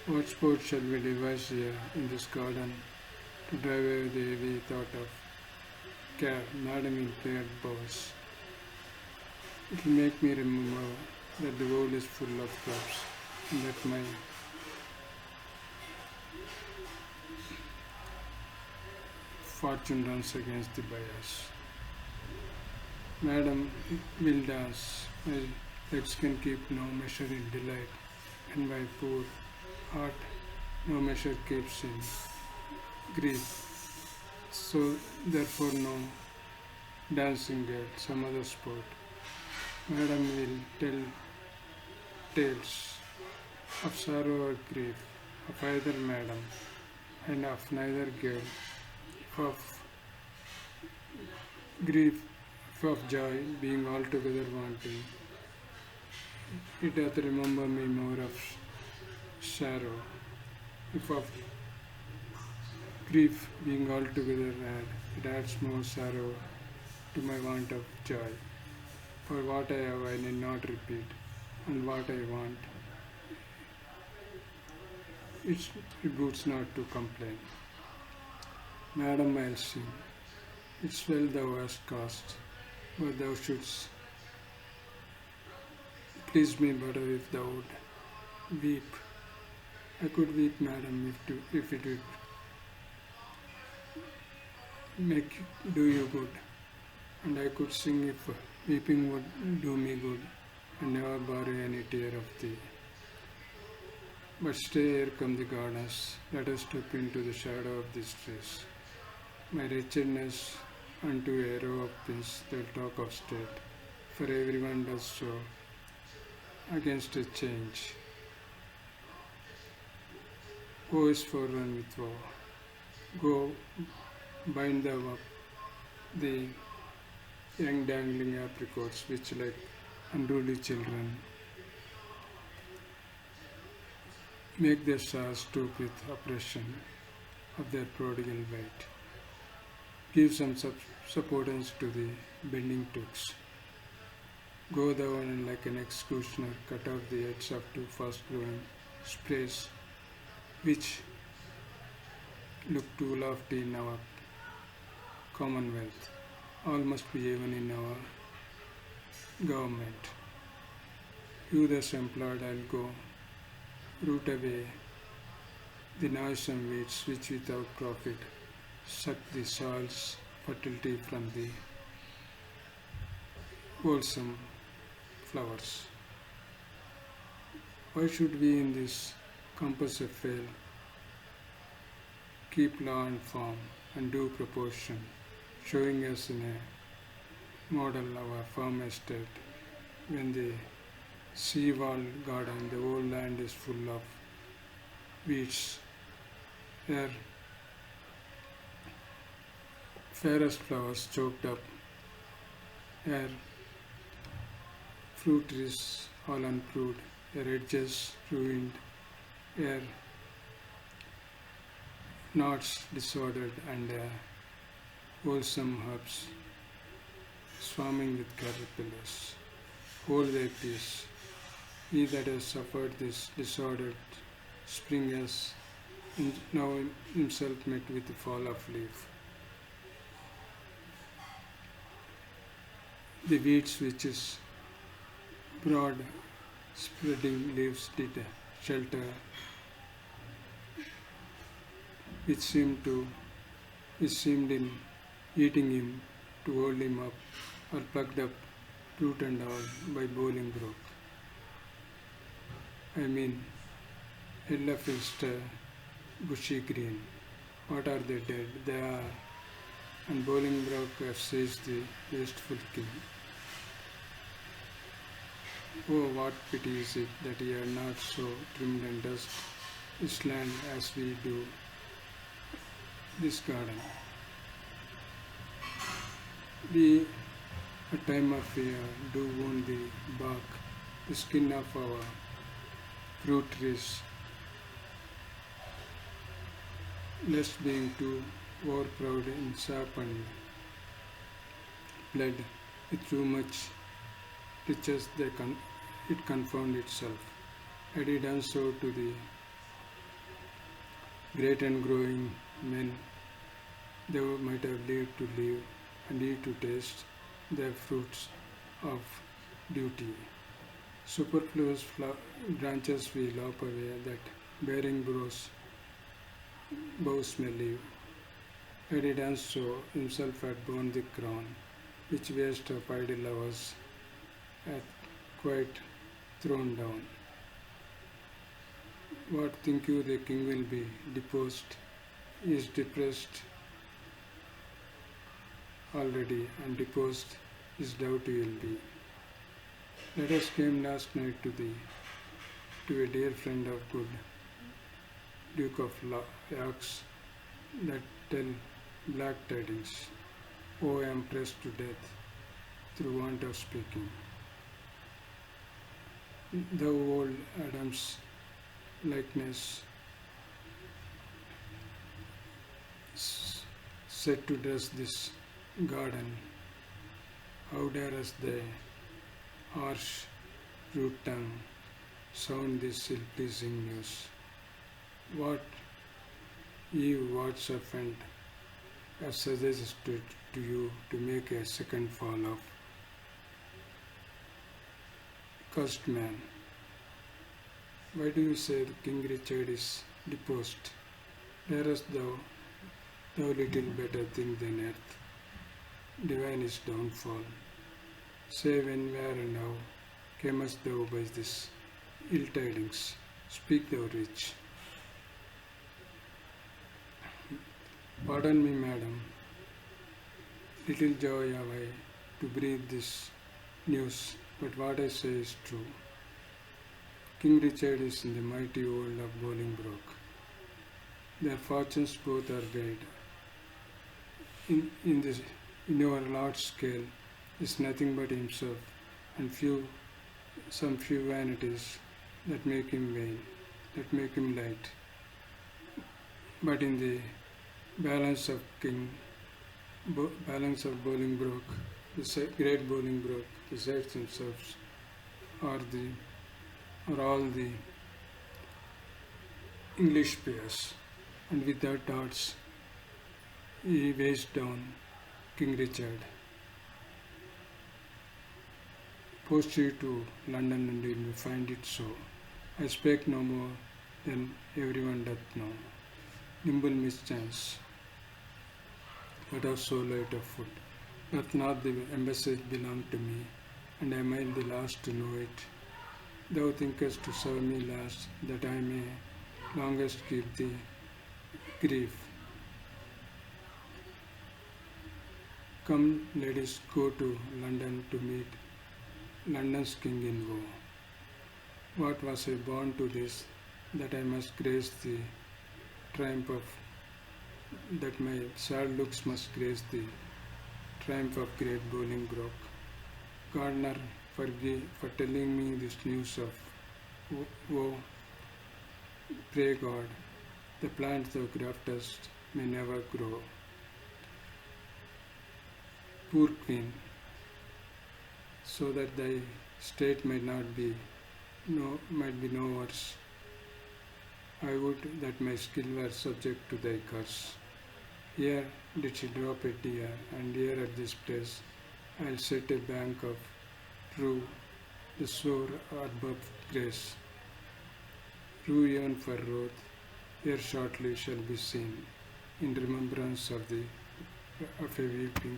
What sport shall we devise here in this garden to drive away the heavy thought of care? Madam will play at bows. It will make me remember that the world is full of clubs and that my fortune runs against the bias. Madam will dance. My legs can keep no measure in delight, and my poor heart no measure keeps in grief. So therefore no dancing girl, some other sport. Madam will tell tales of sorrow or grief, of either madam and of neither girl, of grief, of joy, being altogether wanting. It doth remember me more of sorrow, if of grief being altogether sad, it adds more sorrow to my want of joy. For what I have I need not repeat, and what I want, it boots not to complain. Madam, I'll sing. It's well thou hast caused, but thou shouldst please me better if thou would weep. I could weep, madam, if it would make do you good, and I could sing if weeping would do me good, and never borrow any tear of thee. But stay, here come the gardeners, let us step into the shadow of these trees. My wretchedness unto a row of pins, they'll talk of state, for everyone does so against a change. Woe is forerun with woe. Go, bind thou up the young dangling apricots which like unruly children make their stars stoop with oppression of their prodigal weight. Give some supportance to the bending twigs. Go thou and like an executioner cut off the heads of two fast-growing sprays which look too lofty in our commonwealth. All must be even in our government. You thus employed, I'll go root away the noisome weeds which without profit suck the soil's fertility from the wholesome flowers. Why should we in this compass of fail keep law and form and due proportion, showing us in a model our farm estate when the sea-walled garden, the whole land is full of weeds, where fairest flowers choked up, where fruit trees all unproved, their edges ruined, where knots disordered, and wholesome herbs swarming with caterpillars. Hold thy peace. He that has suffered this disordered spring has now himself met with the fall of leaf. The weeds which is broad spreading leaves did shelter, which seemed in eating him to hold him up, or plucked up root and all by bowling brook. I mean, Ellafist bushy green. What are they dead? They are, and Bolingbroke says the wasteful king. Oh, what pity is it that ye are not so trimmed and dust this land as we do this garden. We, at time of year, do wound the bark, the skin of our fruit trees, lest being too overproud in sap and blood with too much riches it confound itself. Had he done so to the great and growing men, they might have lived to live and eat to taste the fruits of duty. Superfluous branches we lop away, that bearing boughs may live. Had he done so, himself had borne the crown, which waste of idle hours hath quite thrown down. What think you the king will be deposed? He is depressed already, and deposed his doubt he will be. Letters came last night to a dear friend of good, Duke of York's, that tell black tidings. Oh, I am pressed to death through want of speaking. Thou old Adam's likeness, set to dress this garden, how darest thy harsh rude tongue sound this ill-pleasing news? What ye words offend have suggested to you to make a second fall of cursed man? Why do you say King Richard is deposed? Darest thou little better thing than earth, divine is downfall. Say when, where, and how camest thou by this ill tidings? Speak thou rich. Pardon me, madam. Little joy have I to breathe this news, but what I say is true. King Richard is in the mighty hold of Bolingbroke. Their fortunes both are weighed. In our large scale is nothing but himself and some few vanities that make him vain, that make him light. But in the balance of Bolingbroke, the great Bolingbroke, besides himself, are all the English peers, and with that thoughts he weighs down King Richard. Post you to London and you will find it so. I spake no more than everyone doth know. Nimble mischance, but of so light of foot. Doth not the embassage belong to me, and am I the last to know it? Thou thinkest to serve me last, that I may longest keep thee grief. Come, ladies, go to London to meet London's king in woe. What was I born to this, that I must grace the triumph of, that my sad looks must grace the triumph of great Bolingbroke? Gardener, for telling me this news of woe. Pray God, the plants thou graftest may never grow. Poor queen, so that thy state might be no worse. I would that my skill were subject to thy curse. Here did she drop a tear, and here at this place I'll set a bank of rue, the sore herb of grace. Rue even for wrath, here shortly shall be seen, in remembrance of a weeping